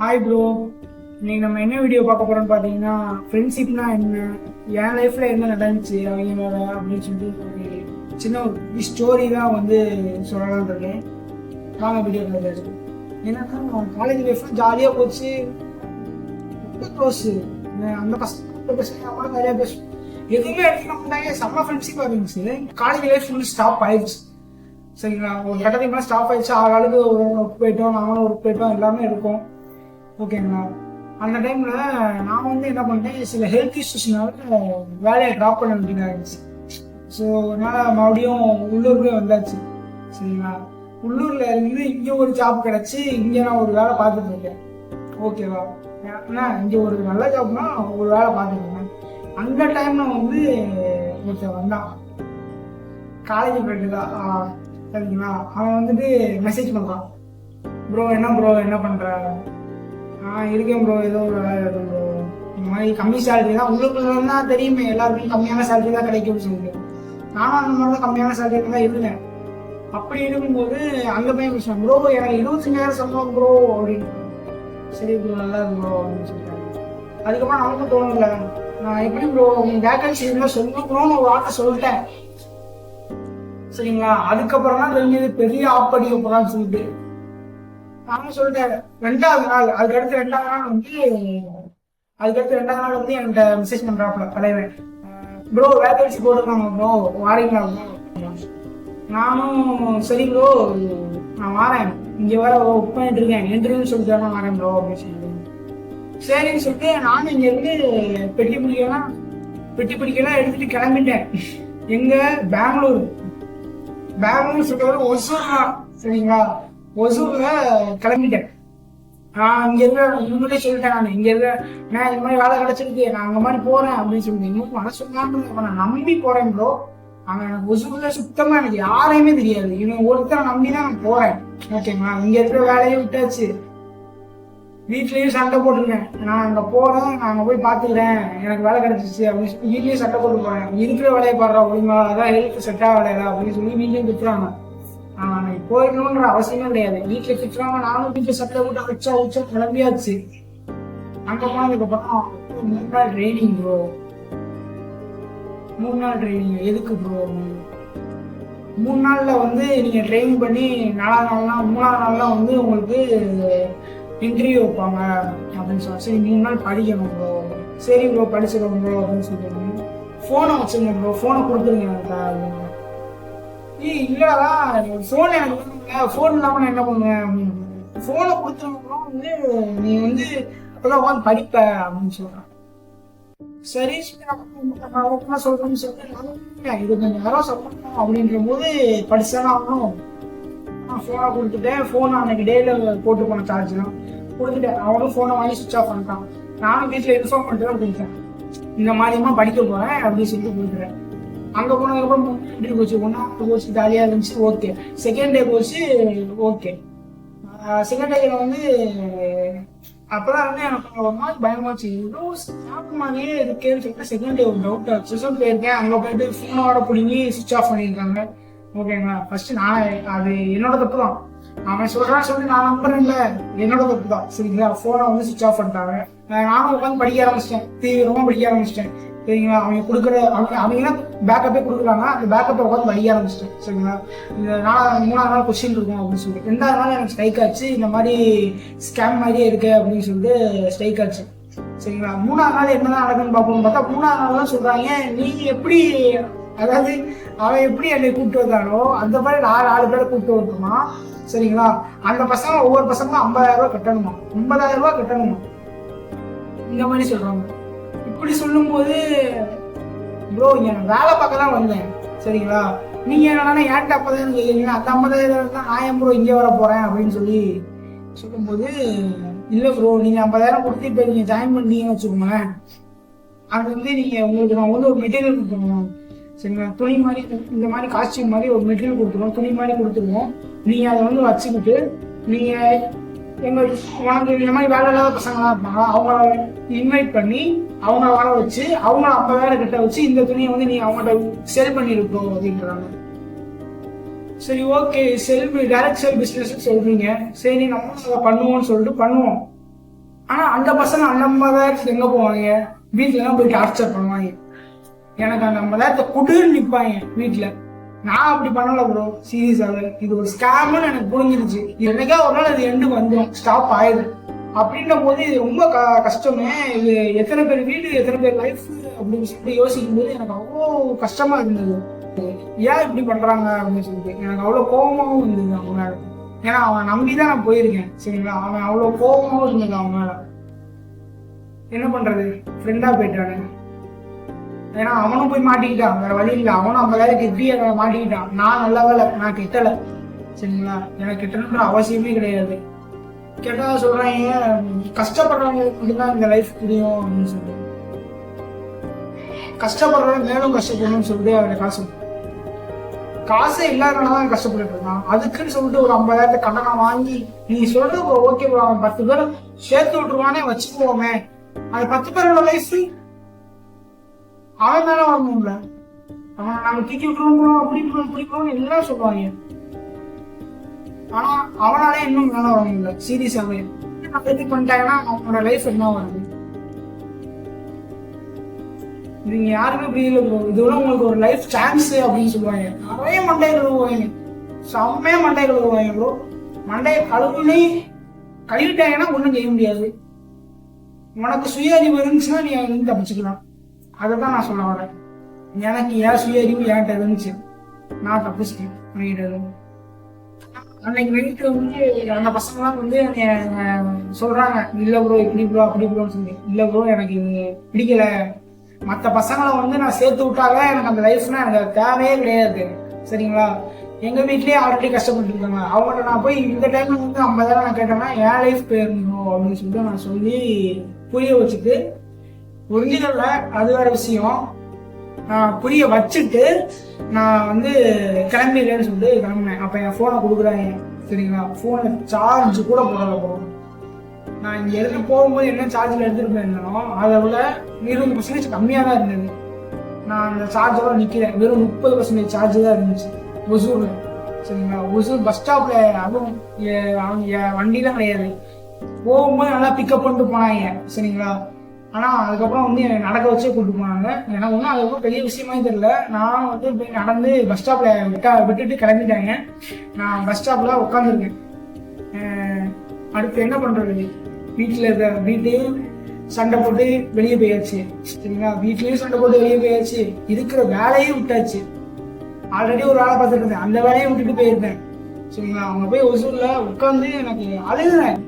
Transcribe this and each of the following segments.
Hi bro. இன்னைக்கு நம்ம என்ன வீடியோ பார்க்க போறோம்னு பார்த்தீங்கன்னா, ஃப்ரெண்ட்ஷிப்னா என்ன, என் லைஃப்ல என்ன நடந்துச்சு அவங்களோட அப்படின்னு சொல்லிட்டு ஒரு சின்ன ஒரு ஸ்டோரி தான் வந்து சொல்லலாம்னு இருக்கேன். வாங்க வீடியோ பார்த்து. என்னன்னா காலேஜ் லைஃப்ல ஜாலியாக போச்சு, ரொம்ப க்ளோஸ். அந்த பசங்க கூட நிறைய பேசும், எதுவுமே எடுத்துக்க மாட்டாங்க. செம்ம ஃப்ரெண்ட்ஷிப் இருந்துச்சு. காலேஜ் லைஃப் ஃபுல் ஸ்டாப் ஆயிடுச்சு. சரிங்களா, ஒரு கட்டத்துக்கு மேலே ஸ்டாப் ஆயிடுச்சு. ஆளுக்கு ஒரு ஒர்க் போயிட்டோம், நாங்களும் ஒர்க் போயிட்டோம், எல்லாமே இருக்கும். ஓகேங்களா, அந்த டைம்ல நான் வந்து என்ன பண்ணேன், சில ஹெல்த் இஷ்யூஸ்னால வேலையை ட்ராப் பண்ண வேண்டியதாக இருந்துச்சு. ஸோ அதனால் மறுபடியும் உள்ளூருக்கே வந்தாச்சு. சரிங்களா, உள்ளூரில் இருந்து இங்கே ஒரு ஜாப் கிடச்சி இங்கே நான் ஒரு வேலை பார்த்துட்டு இருக்கேன். ஓகேவா, ஏன்னா இங்கே ஒரு நல்ல ஜாப்னா ஒரு வேலை பார்த்துட்டு இருக்கேன். அந்த டைம்ல வந்து ஒருத்தர் வந்தான், காலேஜ் ஃப்ரெண்டு தான். சரிங்களா, அவன் வந்துட்டு மெசேஜ் பண்ணுறான், ப்ரோ என்ன பண்ணுற? இருக்கேன் ப்ரோ, ஏதோ ஒரு வேலை இருக்கு ப்ரோ, இந்த மாதிரி கம்மி சேலரி தான். உங்களுக்கு தான் தெரியுமே, எல்லாருக்கும் கம்மியான சேலரி தான் கிடைக்கும்னு சொல்லிட்டு நானும் அந்த மாதிரி தான் கம்மியான சேலரி தான் இருந்தேன். அப்படி இருக்கும்போது அந்த பையன் பேசுவான், ப்ரோ எனக்கு 25,000 சம்பளம் ப்ரோ அப்படின்னு. சரி ப்ரோ, நல்லா இருக்கு ப்ரோ அப்படின்னு சொல்லிட்டாங்க. அதுக்கப்புறம் நமக்கும் தோணும்ல, நான் எப்படி ப்ரோ உங்க வேகன்சி இருந்தால் சொல்லணும்னு ஒரு வார்த்தை சொல்லிட்டேன். சரிங்களா, அதுக்கப்புறம் தான் தெரிஞ்சது பெரிய ஆப்படி போறான்னு சொல்லிட்டு நானும் சொல்லிட்டேன். ரெண்டாவது நாள் அதுக்கடுத்து ரெண்டாவது நாள் வந்து என்கிட்ட மெசேஜ் பண்றாப்புல தலைவன், ப்ரோ வேகன்சி போட்டுருக்காங்க ப்ரோ, வாரீங்களா ப்ரோ? நானும் சரி ப்ரோ நான் வரேன், இங்க வர ஒர்க் பண்ணிட்டு இருக்கேன், இன்டர்வியூ சொல்லிட்டு தான் வரேன் ப்ரோ அப்படின்னு சொல்லி சரின்னு சொல்லிட்டு நானும் இங்க இருந்து பெட்டி பிடிக்கலாம் எடுத்துட்டு கிளம்பிட்டேன். எங்க பெங்களூர் சொல்றது ஒசூர் தான். சரிங்களா, ஒசூர்ல கிளம்பிட்டேன். நான் இங்க இருக்க முன்னாடியே சொல்லிட்டேன், நான் இங்க இருக்க நான் இந்த மாதிரி வேலை கிடைச்சிருக்கு, நான் அங்க மாதிரி போறேன் அப்படின்னு சொல்லி இன்னும் மனசு சொல்லாம நான் நம்பி போறேன் ப்ரோ. அங்க எனக்கு ஒசூர்ல சுத்தமா எனக்கு யாரையுமே தெரியாது, இவங்க ஒருத்தரை நம்பி தான் நான் போறேன். ஓகேங்களா, இங்க இருக்கிற வேலையை விட்டாச்சு, வீட்லயும் சண்டை போட்டுருக்கேன். நான் அங்க போறேன், நான் அங்க போய் பாத்துக்கிறேன், எனக்கு வேலை கிடைச்சிச்சு அப்படின்னு சொல்லி வீட்லயும் சண்டை போட்டு போறேன். இருக்கிற வேலையை பாடுறா ஒழுங்கா, அதான் ஹெல்த் செட் ஆகலையா அப்படின்னு சொல்லி வீட்லயும் திட்டுறாங்க. போயிடணும்ன்ற அவசியமே கிடையாது, வீட்டுல திட்டுறாங்க, நானும் வீட்டுல சட்டை போட்டு உச்சா கிளம்பியாச்சு. அங்க போனதுக்கு அப்புறம் 3 நாள் ட்ரைனிங் ப்ரோ. 3 நாள் ட்ரைனிங் எதுக்கு ப்ரோ? 3 நாள்ல வந்து நீங்க ட்ரைனிங் பண்ணி 3ஆவது நாள்லாம் வந்து உங்களுக்கு இன்டர்வியூ வைப்பாங்க அப்படின்னு சொல்லி, சரி 3 நாள் படிக்கணும் ப்ரோ. சரி ப்ரோ படிச்சிடும் ப்ரோ அப்படின்னு சொல்லிட்டு போனை வச்சுருங்க ப்ரோ, போனை கொடுத்துருங்க எனக்கு. இல்லடா போன் எனக்கு போன் இல்லாம நான் என்ன பண்ணுவேன், போனை கொடுத்துருக்கோம் வந்து நீ வந்து அப்பதான் உட்காந்து படிப்ப அப்படின்னு சொல்றான். சரி சொல்றேன்னு சொல்லிட்டு இது கொஞ்சம் யாரோ சொல்லணும் அப்படின்ற போது படிச்சாலும் ஆகணும். நான் போனை கொடுத்துட்டேன். போன் அன்னைக்கு டேல போட்டு போன சார்ஜ் தான் கொடுத்துட்டேன். அவனும் போனை வாங்கி சுவிச் ஆஃப் பண்ணிட்டான். நானும் வீட்டுல இன்ஃபார்ம் பண்ணிட்டு தான் கொடுத்தேன், இந்த மாதிரிமா படிக்க போறேன் அப்படின்னு சொல்லிட்டு கொடுக்குறேன். அங்க போனதுக்கப்புறம் இன்டர்வியூ போச்சு. 1 போச்சு, ஜாலியா இருந்துச்சு. ஓகே, செகண்ட் டே போச்சு. ஓகே, செகண்ட் டேல வந்து அப்பதான் வந்து எனக்கு ஒரு மாதிரி பயமாச்சு, ஏதோ ஸ்டாப் மாதிரியே இருக்கேன்னு சொல்லிட்டு செகண்ட் டே ஒரு டவுட் ஆச்சு. போயிருக்கேன், அங்க போயிட்டு போனோட பிடிங்கி சுவிச் ஆஃப் பண்ணியிருக்காங்க. ஓகேங்களா, ஃபர்ஸ்ட் நான் அது என்னோட தப்பு தான், அவன் சொல்றான்னு சொல்லி நான் நம்புறேன்ல, என்னோட தப்பு தான். சரிங்களா, போனை வந்து சுவிச் ஆஃப் பண்ணிட்டாங்க. நானும் உட்காந்து படிக்க ஆரம்பிச்சிட்டேன், தீவிரமா படிக்க ஆரம்பிச்சிட்டேன். சரிங்களா, அவங்க கொடுக்குற அவங்க பேக்கப்பே கொடுக்குறாங்க, அந்த பேக்கப்பை உட்காந்து படிக்க ஆரம்பிச்சிட்டேன். சரிங்களா, இந்த 3ஆவது நாள் கொஸ்டின் இருக்கும் அப்படின்னு சொல்லி 2ஆவது நாள் எனக்கு ஸ்ட்ரைக் ஆச்சு, இந்த மாதிரி ஸ்கேம் மாதிரியே இருக்கு அப்படின்னு சொல்லிட்டு ஸ்ட்ரைக் ஆச்சு. சரிங்களா, 3ஆவது நாள் என்னதான் நடக்குன்னு பார்ப்போம்னு பார்த்தா 3ஆவது நாள் தான் சொல்றாங்க, நீ எப்படி, அதாவது அவன் எப்படி என்னை கூப்பிட்டு வந்தானோ அந்த மாதிரி 4 பேரை கூப்பிட்டு வரணுமா. சரிங்களா, அந்த பசங்க ஒவ்வொரு பசங்களும் 50,000 ரூபாய் கட்டணுமா, 50,000 ரூபாய் கட்டணுமா, இந்த மாதிரி சொல்றாங்க. இப்படி சொல்லும் போது ப்ரோ இங்க நான் வேலை பார்க்க தான் வந்தேன். சரிங்களா, நீங்க என்னன்னா ஏன்ட்ட 50,000 கேட்குறீங்க, அந்த 50,000 தான் நான் ஏன் ப்ரோ இங்கே வர போறேன் அப்படின்னு சொல்லி சொல்லும்போது, இல்லை ப்ரோ நீங்க 50,000 கொடுத்து இப்போ நீங்க ஜாயின் பண்ணீங்கன்னு வச்சுக்கோங்களேன், அது வந்து நீங்க உங்களுக்கு நான் வந்து ஒரு மெட்டீரியல் கொடுத்துருவோம். சரிங்களா, துணி மாதிரி இந்த மாதிரி காஸ்டியூம் மாதிரி ஒரு மெட்டீரியல் கொடுத்துருவோம், துணி மாதிரி கொடுத்துருவோம். நீங்க அதை வந்து வச்சுக்கிட்டு நீங்க உனக்கு இந்த மாதிரி வேலை இல்லாத பசங்களாம் இருப்பாங்க, அவங்கள இன்வைட் பண்ணி அவங்கள வர வச்சு அவங்க 50,000 கிட்ட வச்சு இந்த துணியை வந்து நீ அவங்கள்ட்ட செல் பண்ணிருக்கோம் அப்படின்றாங்க. சரி ஓகே, டைரக்ட் செல் பிசினஸ் சொல்றீங்க, சரி நம்ம அதை பண்ணுவோம்னு சொல்லிட்டு பண்ணுவோம். ஆனா அந்த பசங்க அந்த 50,000 எங்க போவாங்க? வீட்டுல எல்லாம் போய் டார்ச்சர் பண்ணுவாங்க. எனக்கு அந்த 50,000 குடுன்னு நிப்பாங்க வீட்டுல. நான் அப்படி பண்ணல ப்ரோ. சீரியஸாவே இது ஒரு ஸ்கேம்னு எனக்கு புரிஞ்சிருச்சு. என்னைக்கா ஒரு நாள் அது எண்டு வந்துடும், ஸ்டாப் ஆயிடும். அப்படின்ற போது இது ரொம்ப கஷ்டமே. இது எத்தனை பேர் வீடு, எத்தனை பேர் லைஃப் அப்படின்னு சொல்லிட்டு யோசிக்கும் போது எனக்கு அவ்வளோ கஷ்டமா இருந்தது. ஏன் இப்படி பண்றாங்க அப்படின்னு சொல்லிட்டு எனக்கு அவ்வளோ கோபமாகவும் இருந்தது அவங்க மேல. ஏன்னா அவன் நம்பிதான் நான் போயிருக்கேன். சரிங்களா, அவன் அவ்வளோ கோபமாகவும் இருந்தது அவன் மேல. என்ன பண்றது, ஃப்ரெண்டா போயிட்டானு. ஏன்னா அவனும் போய் மாட்டிக்கிட்டான், வேற வழி இல்லை. அவனும் 50,000 எப்படியே மாட்டிக்கிட்டான். நான் நல்ல வேலை, நான் கெட்டல. சரிங்களா, எனக்கு கெட்டணுன்ற அவசியமே கிடையாது. கேட்டா சொல்றாங்க கஷ்டப்படுறவங்க மட்டும்தான் இந்த லைஃப் புரியும் அப்படின்னு சொல்லிட்டு. கஷ்டப்படுறவங்க மேலும் கஷ்டப்படணும்னு சொல்லிட்டு அவரை காசே இல்லாதனாலதான் கஷ்டப்பட்டு இருக்கான். அதுக்குன்னு சொல்லிட்டு ஒரு 50,000 கடனை வாங்கி நீ சொல்றது ஓகே, அவன் 10 பேரை சேர்த்து விட்டுருவானே வச்சுக்குவோமே, அது 10 பேரோட லைஃப் அவன் மேல வரணும்ல. அவன் நாங்க தூக்கி விட்டுருவோம், அப்படி பிடிக்கணும்னு எல்லாம் சொல்லுவாங்க. ஆனா அவனாலே இன்னும் மேல வர முடியல. சீரியஸாவே பண்ணிட்டாங்கன்னா அவனோட லைஃப் என்ன வருது? நீங்க யாருமே புரியல ப்ரோ. இதோட உங்களுக்கு ஒரு லைஃப் சான்ஸ் அப்படின்னு சொல்லுவாங்க. நிறைய மண்டை கழுவுவாங்க, செம்மையா மண்டை கழுவுவாங்க ப்ரோ. மண்டையை கழுவிட்டாங்கன்னா ஒண்ணும் செய்ய முடியாது. உனக்கு சுய அறிவு இருந்துச்சுன்னா நீ வந்து தப்பிச்சுக்கலாம். அதைதான் நான் சொல்ல வரேன். எனக்கு ஏன் சுய அறிவு என்கிட்ட இருந்துச்சு, நான் தப்பிச்சிட்டேன் பண்ணிக்கிட்டது. அன்னைக்கு நைட்டு வந்து அந்த பசங்கலாம் வந்து சொல்றாங்க, இல்ல ப்ரோ இப்படி ப்ரோ அப்படி ப்ரோன்னு சொல்லி. இல்ல ப்ரோ எனக்கு இது பிடிக்கல. மற்ற பசங்களை வந்து நான் சேர்த்து விட்டாங்க, எனக்கு அந்த லைஃப்னா எனக்கு தேவையே கிடையாது. சரிங்களா, எங்க வீட்லயே ஆல்ரெடி கஷ்டப்பட்டு இருக்காங்க. அவங்கள்ட்ட நான் போய் இந்த டைம்ல வந்து 50,000 நான் கேட்டேன்னா என் லைஃப் போயிருந்தோம் அப்படின்னு சொல்லிட்டு நான் சொல்லி புரிய வச்சுட்டு, புரிஞ்சதில்ல அது வேற விஷயம், புரிய வச்சுட்டு நான் வந்து கிளம்பிடுறேன்னு சொல்லிட்டு கிளம்பினேன். அப்ப என் போனை கொடுக்குறாங்க. சரிங்களா, போனை சார்ஜ் கூட போடல போகணும். நான் இங்க எடுத்து போகும்போது என்ன சார்ஜில் எடுத்துட்டு போயிருந்தனோ அதை விட 20% கம்மியாக தான் இருந்தது. நான் அந்த சார்ஜரோட நிற்கிறேன், வெறும் 30% சார்ஜ் தான் இருந்துச்சு ஒசூர்ல. சரிங்களா, ஒசூர் பஸ் ஸ்டாப்ல. அதுவும் என் வண்டிலாம் கிடையாது. போகும்போது நல்லா பிக்கப் பண்ணிட்டு போனாங்க. சரிங்களா, ஆனா அதுக்கப்புறம் வந்து என்னை நடக்க வச்சே கூப்பிட்டு போனாங்க. எனக்கு ஒன்றும் அதுக்கப்புறம் பெரிய விஷயமே தெரியல. நான் வந்து போய் நடந்து பஸ் ஸ்டாப்ல விட்டுட்டு கிளம்பிட்டாங்க. நான் பஸ் ஸ்டாப்ல உட்காந்துருக்கேன். அடுத்து என்ன பண்றது, வீட்லயும் சண்டை போட்டு வெளியே போயாச்சு. சரிங்களா, வீட்லயும் சண்டை போட்டு வெளியே போயாச்சு. இருக்கிற வேலையும் விட்டாச்சு. ஆல்ரெடி ஒரு வேலை பார்த்துட்டு இருந்தேன், அந்த வேலையை விட்டுட்டு போயிருந்தேன். சரிங்களா, அவங்க போய் ஒசூர்ல உட்காந்து எனக்கு அழுகுறேன்.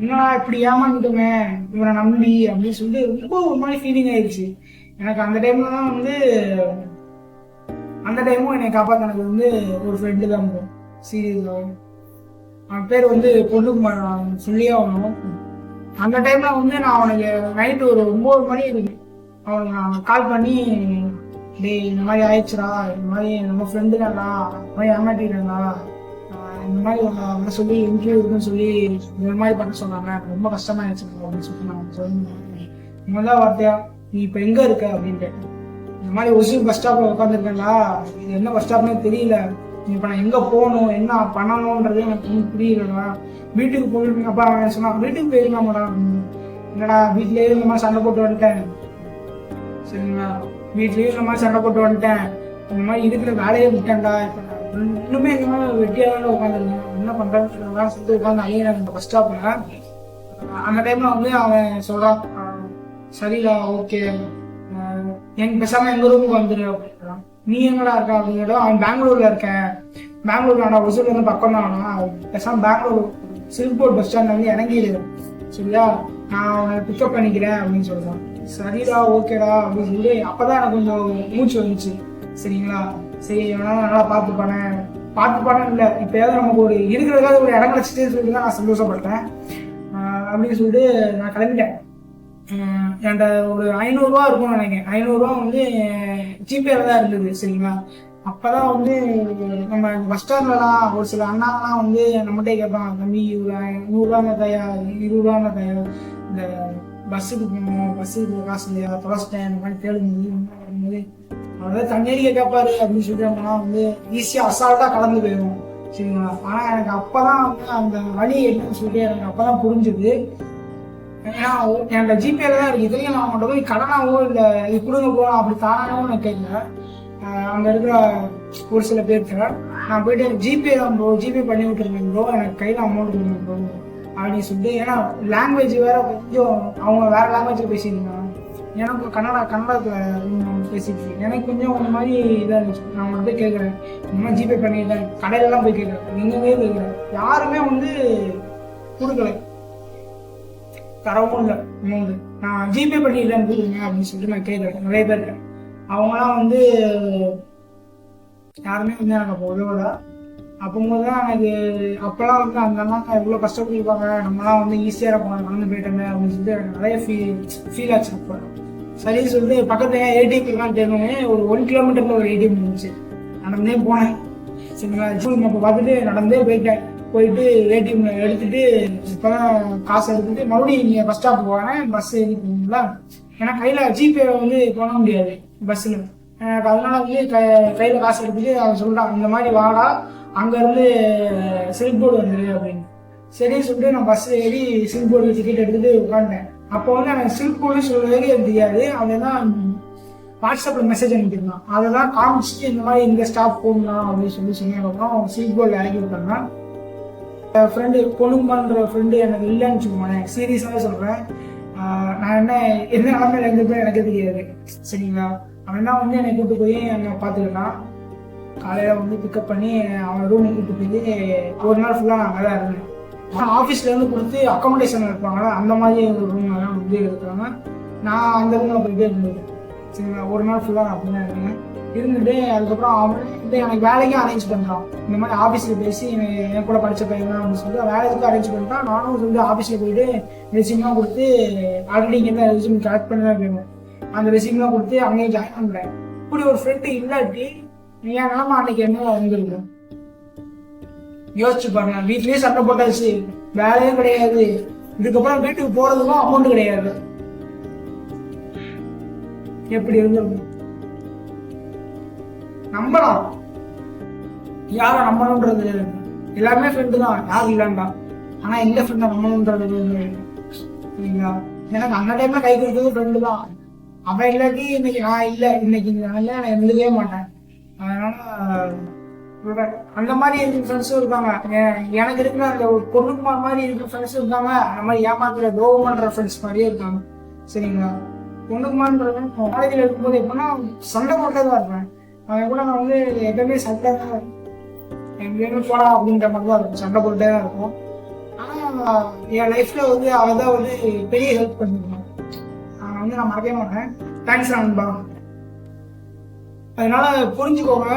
என்னடா இப்படி ஏமாந்துட்டோமே இவனை நம்பி அப்படின்னு சொல்லிட்டு ரொம்ப ஒரு மாதிரி ஃபீலிங் ஆயிடுச்சு எனக்கு. அந்த டைம்ல தான் வந்து அந்த டைமும் என்னை காப்பாற்றினது வந்து ஒரு ஃப்ரெண்டு தான் இருக்கும். சீரியஸா அவன் பேர் வந்து பொண்ணுக்குமார், சொல்லியே ஆகணும். அந்த டைம்ல வந்து நான் அவனுக்கு நைட்டு ஒரு 9 மணி இருக்கு, அவனுக்கு நான் கால் பண்ணி, டேய் இந்த மாதிரி ஆயிடுச்சுடா, இந்த மாதிரி நம்ம ஃப்ரெண்டு தான்டா, இந்த மாதிரி ஏமாட்டிட்டா, இந்த மாதிரி உன்னை சொல்லி இன்டர்வியூ இருக்குன்னு சொல்லி இந்த மாதிரி பண்ண சொன்னாங்க, ரொம்ப கஷ்டமா ஆயிடுச்சு அப்படின்னு சொல்லிட்டு நான் சொன்னேன். முதல் வார்த்தையா, நீ இப்போ எங்க இருக்க அப்படின்னு கேட்டேன். இந்த மாதிரி ஒசூர் பஸ் ஸ்டாப்ல உட்காந்துருக்கேன்டா, இது என்ன பஸ் ஸ்டாப்னே தெரியல, இப்போ நான் எங்கே போகணும் என்ன பண்ணணுன்றது எனக்கு ஒன்றும் புரியலடா. வீட்டுக்கு போயிருக்கீங்க. அப்பா அவன் சொன்னான், வீட்டுக்கு போயிருக்காமடா. என்னடா வீட்லேயே இந்த மாதிரி சண்டை போட்டு வந்துட்டேன். சரிங்களா, வீட்லேயும் இந்த மாதிரி சண்டை போட்டு வந்துட்டேன். இந்த மாதிரி இருக்கிற வேலையை விட்டேன்டா. இப்போ இன்னுமே எங்க வெட்டியாக உட்காந்துருக்கேன், என்ன பண்ணுறேன்னு சொல்லிட்டு உட்காந்து அழியிறாங்க இந்த பஸ் ஸ்டாப்ல. அந்த டைம்ல வந்து அவன் சொல்றான், சரிடா ஓகே எங்க பேசாம எங்க ரூமுக்கு வந்துரு அப்படின்றான். நீ எங்கடா இருக்கா அப்படின்னு. அவன் பெங்களூர்ல இருக்கேன். பெங்களூர்ல ஆனா ஒசூர்ல இருந்து பக்கம் தான். ஆனா பேசாம பெங்களூர் சில்க்போர்ட் பஸ் ஸ்டாண்ட்ல வந்து இறங்கிடு, சரியா, நான் அவனை பிக்கப் பண்ணிக்கிறேன் அப்படின்னு சொல்றான். சரிடா ஓகேடா அப்படின்னு சொல்லி அப்பதான் எனக்கு கொஞ்சம் மூச்சு வந்துச்சு. சரிங்களா, சரி எவனாலும் நல்லா பார்த்துப்பானே இல்லை, இப்பயாவது நமக்கு ஒரு இருக்கிறதுக்காக ஒரு இடம் கிடைச்சிட்டே சொல்லிட்டு தான் நான் சந்தோஷப்பட்டேன். அப்படின்னு சொல்லிட்டு நான் கிளம்பிட்டேன். என்கிட்ட ஒரு 500 ரூபா இருக்கும்னு நினைக்கிறேன். 500 ரூபா வந்து ஜிபேல தான் இருந்தது. சரிங்களா, அப்பதான் வந்து நம்ம பஸ் ஸ்டாண்ட்லாம் ஒரு சில அண்ணாலாம் வந்து நம்மகிட்டே கேட்பாங்க, தம்பி 100 ரூபாங்க தயா, 20 ரூபாங்க தயா, இந்த பஸ்ஸுக்கு போகணும், பஸ்ஸுக்கு காசு இல்லையா, தொலைச்சிட்டேன், இந்த மாதிரி தேடும்போது அதாவது தண்ணீரிக்க கேட்பாரு அப்படின்னு சொல்லிட்டு நம்மலாம் வந்து ஈஸியா அசால்ட்டா கலந்து போயிடும். சரிங்களா, ஆனா எனக்கு அப்பதான் வந்து அந்த வழி என்னன்னு சொல்லிட்டு எனக்கு அப்பதான் புரிஞ்சுது. ஏன்னா என்கிட்ட ஜிபேல தான் இருக்குது. இதுலேயும் நான் அவங்கள்ட்ட போய் கடனாவோ இல்லை இது கொடுங்க போகலாம் அப்படி தானாகவும் நான் கேட்கல. அங்கே இருக்கிற ஒரு சில பேர்கிட்ட நான் போயிட்டு எனக்கு ஜிபே தான் ப்ரோ, ஜிபே பண்ணி விட்டுருந்தேன் ப்ரோ, எனக்கு கையில் அமௌண்ட் கொடுங்க ப்ரோ அப்படின்னு சொல்லிட்டு. ஏன்னா லாங்குவேஜ் வேற கொஞ்சம் அவங்க வேற லாங்குவேஜில் பேசியிருந்தாங்க, எனக்கு கன்னடத்தில் பேசிட்டு எனக்கு கொஞ்சம் அந்த மாதிரி இதாக இருந்துச்சு. நான் அவங்கள்ட்ட கேட்குறேன், இந்த மாதிரி ஜிபே பண்ணிட்டேன், கடையிலலாம் போய் கேட்குறேன், எங்கேயுமே கேட்குறேன், யாருமே வந்து கொடுக்கல, தரவும் இல்லை அமௌண்ட்டு. நான் ஜிபே பண்ணிட்டேன் கொடுங்க அப்படின்னு சொல்லிட்டு நான் கேட்குறேன் நிறைய பேர். அவங்களாம் வந்து யாருமே வந்து எனக்கு அப்போ உதவலை. அப்போது தான் எனக்கு அப்போல்லாம் வந்து அந்த அண்ணா எவ்வளோ கஷ்டப்பட்டுருப்பாங்க, நம்மளாம் வந்து ஈஸியாக இருப்பாங்க நடந்து போயிட்டோமே அப்படின்னு சொல்லிட்டு எனக்கு நிறைய ஃபீல் ஆச்சு. அப்போ சரின்னு சொல்லிட்டு பக்கத்துல ஏடிஎம் தேர்ந்தோடனே ஒரு 1 கிலோமீட்டரில் ஒரு ஏடிஎம் இருந்துச்சு. நடந்தே போனேன் சரிங்களா. ஸ்கூல் அப்போ பார்த்துட்டு நடந்தே போயிட்டு ஏடிஎம்ல எடுத்துட்டு இப்போதான் காசு எடுத்துட்டு மறுபடியும் நீங்கள் பஸ் ஸ்டாப் போகிறேன், பஸ் ஏறி போவீங்களா, ஏன்னா கையில் ஜிபே வந்து பண்ண முடியாது பஸ்ஸில். எனக்கு அதனால வந்து கையில் காசு எடுத்துட்டு அவன் சொல்லிட்டான், இந்த மாதிரி வாடா அங்கேருந்து சில்க் போர்டு வந்துரு அப்படின்னு. சரின்னு சொல்லிட்டு நான் பஸ் ஏறி சில்க் போர்டு டிக்கெட் எடுத்துட்டு உட்காந்துட்டேன். அப்போ வந்து எனக்கு சில்க் போர்டு சொல்றதுக்கு எனக்கு தெரியாது, அதெல்லாம் வாட்ஸ்அப்பில் மெசேஜ் அனுப்பியிருந்தான், அதெல்லாம் காமிச்சிட்டு இந்த மாதிரி இந்த ஸ்டாப் போகலாம் அப்படின்னு சொன்னதுக்கப்புறம் சில்க் போர்டில் இறக்கி விட்டாங்க. ஃப்ரெண்டு பொண்ணுமான்ற ஃப்ரெண்டு எனக்கு இல்லைன்னு சொல்லுவாங்க, சீரியஸாகவே சொல்கிறேன். நான் என்ன நிலமையில இருந்து போய் எனக்கு தெரியாது சரிங்களா. அவன் என்ன வந்து என்னை கூப்பிட்டு போய் அங்கே பார்த்துக்கிட்டான். காலையில் வந்து பிக்கப் பண்ணி அவன் ரூமுக்கு கூப்பிட்டு போய் ஒரு நாள் ஃபுல்லாக நான் அங்கே தான் இருந்தேன். ஆஃபீஸ்லேருந்து கொடுத்து அக்காமடேஷன் இருப்பாங்களா அந்த மாதிரி ஒரு ரூம்லாம் வந்து இருக்கிறாங்க. நான் அந்த ரூமில் போயிட்டே இருந்தது சரிங்களா. ஒரு நாள் ஃபுல்லாக நான் அப்படி தான் இருந்தேன். இருந்துட்டு அதுக்கப்புறம் அவன் வந்து எனக்கு வேலைக்கும் அரேஞ்ச் பண்ணுறான். இந்த மாதிரி ஆஃபீஸில் பேசி என் கூட படித்த பையன் தான் அப்படின்னு சொல்லிட்டு வேலைக்கு அரேஞ்ச் பண்ணிட்டான். நானும் வந்து ஆஃபீஸில் போயிட்டு ரெசியூம்லாம் கொடுத்து ஆல்ரெடி இங்கே தான் ரெசியூம் கலெக்ட் பண்ணி தான் போயிடுவேன். அந்த ரெசியூம்லாம் கொடுத்து அங்கேயும் ஜாயின் பண்ணுறேன். இப்படி ஒரு ஃப்ரெண்டு இல்லாட்டி என் நிலமா அன்னைக்கு என்ன வந்துருக்கும் யோசிச்சு பாருங்க. வீட்லயே சண்டை போட்டாச்சு, வேலையும் கிடையாது, இதுக்கப்புறம் வீட்டுக்கு போறதுக்கும் அமௌண்ட் கிடையாது, எப்படி இருந்திருக்கும். நம்பலாம், யாரை நம்பணுன்றது எல்லாருமே ஃப்ரெண்டு தான், யாரும் இல்லைண்டா. ஆனா எந்த ஃப்ரெண்டை நம்பணுன்றது சரிங்களா. எனக்கு அந்த டைம்ல கை கொடுத்தது ஃப்ரெண்டு தான். அவன் இல்லாட்டி இன்னைக்கு நான் இல்லை, இன்னைக்கு நான் எழுதவே மாட்டேன். அதனால அந்த மாதிரி இருக்கிற ஃப்ரெண்ட்ஸும் இருக்காங்க. எனக்கு இருக்கிற அந்த ஒரு பொண்ணுக்குமா மாதிரி இருக்கிற ஃப்ரெண்ட்ஸும் இருக்காங்க, அந்த மாதிரி ஏமாத்துற துரோகம் பண்ற ஃப்ரெண்ட்ஸ் மாதிரியே இருக்காங்க சரிங்களா. பொண்ணுக்குமான்றது காலேஜில் இருக்கும்போது எப்படின்னா சண்டை போட்டே தான் இருப்பேன். அவன் கூட நான் வந்து எப்பவுமே சண்டை எங்கேயுமே போடா அப்படின்ற மாதிரி தான் இருக்கும், சண்டை போட்டே தான் இருக்கும். ஆனால் என் லைஃப்ல வந்து அவள் தான் வந்து பெரிய ஹெல்ப் பண்ணிருக்கேன். நான் மறக்கவே மாட்டேன். தேங்க்ஸ் நண்பா. அதனால புரிஞ்சுக்கோங்க,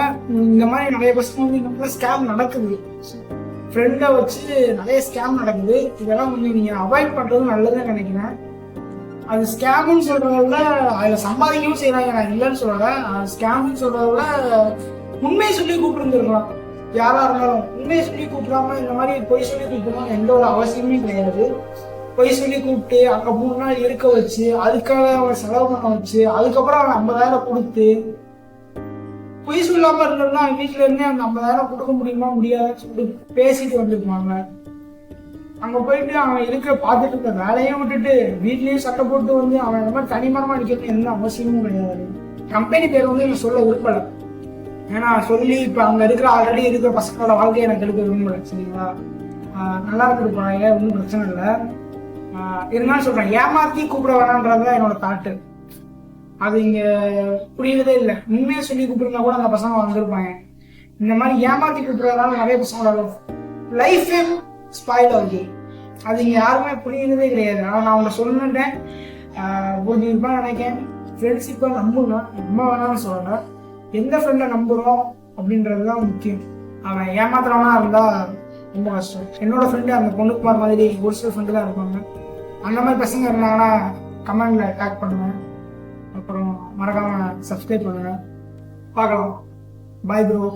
இந்த மாதிரி நிறைய பசங்க வந்து இந்த ஸ்கேம் நடக்குது, ஃப்ரெண்டை வச்சு நிறைய ஸ்கேம் நடக்குது. இதெல்லாம் வந்து நீங்க அவாய்ட் பண்றது நல்லதுன்னு நினைக்கிறேன். அது ஸ்கேம்னு சொல்றத அதுல சம்பாதிக்கவும் செய்யறாங்க, நான் இல்லைன்னு சொல்றேன். ஸ்கேம்னு சொல்றத உண்மையை சொல்லி கூப்பிட்டுருந்துருக்கலாம். யாரா இருந்தாலும் உண்மையை சொல்லி கூப்பிடாம இந்த மாதிரி பொய் சொல்லி கூப்பிடணும் எந்த ஒரு அவசியமே கிடையாது. பொய் சொல்லி கூப்பிட்டு அங்க 3 நாள் இருக்க வச்சு அதுக்காக அவன் செலவு பண்ண வச்சு அதுக்கப்புறம் அவன் 50,000 கொடுத்து பொய் சொல்லாம இருந்தோம்னா வீட்டுல இருந்தே அந்த 50,000 கொடுக்க முடியுமா முடியாதுன்னு சொல்லிட்டு பேசிட்டு வந்துருப்பாங்க. அங்க போயிட்டு அவன் இருக்க பார்த்துட்டு இருக்க வேலையை விட்டுட்டு வீட்லயும் சட்டை போட்டு வந்து அவன் இந்த மாதிரி தனிமரமா அடிக்கிறது எந்த அவசியமும் கிடையாது. கம்பெனி பேர் வந்து எனக்கு சொல்ல விரும்பல, ஏன்னா சொல்லி இப்ப அங்க இருக்கிற ஆல்ரெடி இருக்கிற பசங்களோட வாழ்க்கையை எனக்கு எடுக்க விரும்பல சரிங்களா. நல்லா இருந்துருப்பாங்க, ஒன்றும் பிரச்சனை இல்லை. இருந்தாலும் சொல்றேன், ஏமாத்தி கூப்பிட வேணான்றதுதான் என்னோட தாட்டு. அது இங்க புரியறதே இல்லை. உண்மையை சொல்லி கூப்பிடுறா கூட அந்த பசங்க வந்திருப்பாங்க. இந்த மாதிரி ஏமாத்தி கூப்பிடுறதுனால நிறைய பசங்களோட லைஃபே ஸ்பாயில் ஆகுது. அது இங்க யாருமே புரியறதே கிடையாது. ஆனா நான் உங்களை சொல்லிட்டேன், புரிஞ்சுருப்பான்னு நினைக்கிறேன். ஃப்ரெண்ட்ஷிப்பை நம்புங்க, நம்ம வேணாம்னு சொல்லல, எந்த ஃப்ரெண்டை நம்புறோம் அப்படின்றதுதான் முக்கியம். அவன் ஏமாத்துறவனா இருந்தா ரொம்ப கஷ்டம். என்னோட ஃப்ரெண்டு அந்த பொண்ணுக்குமார் மாதிரி ஒரு சில ஃப்ரெண்டு தான் இருப்பாங்க. அந்த மாதிரி பசங்க இருந்தாங்கன்னா கமெண்ட்ல டேக் பண்ணுவேன். அப்புறம் மறக்காம சப்ஸ்கிரைப் பண்ணுங்க. பார்க்கலாம். Bye bro.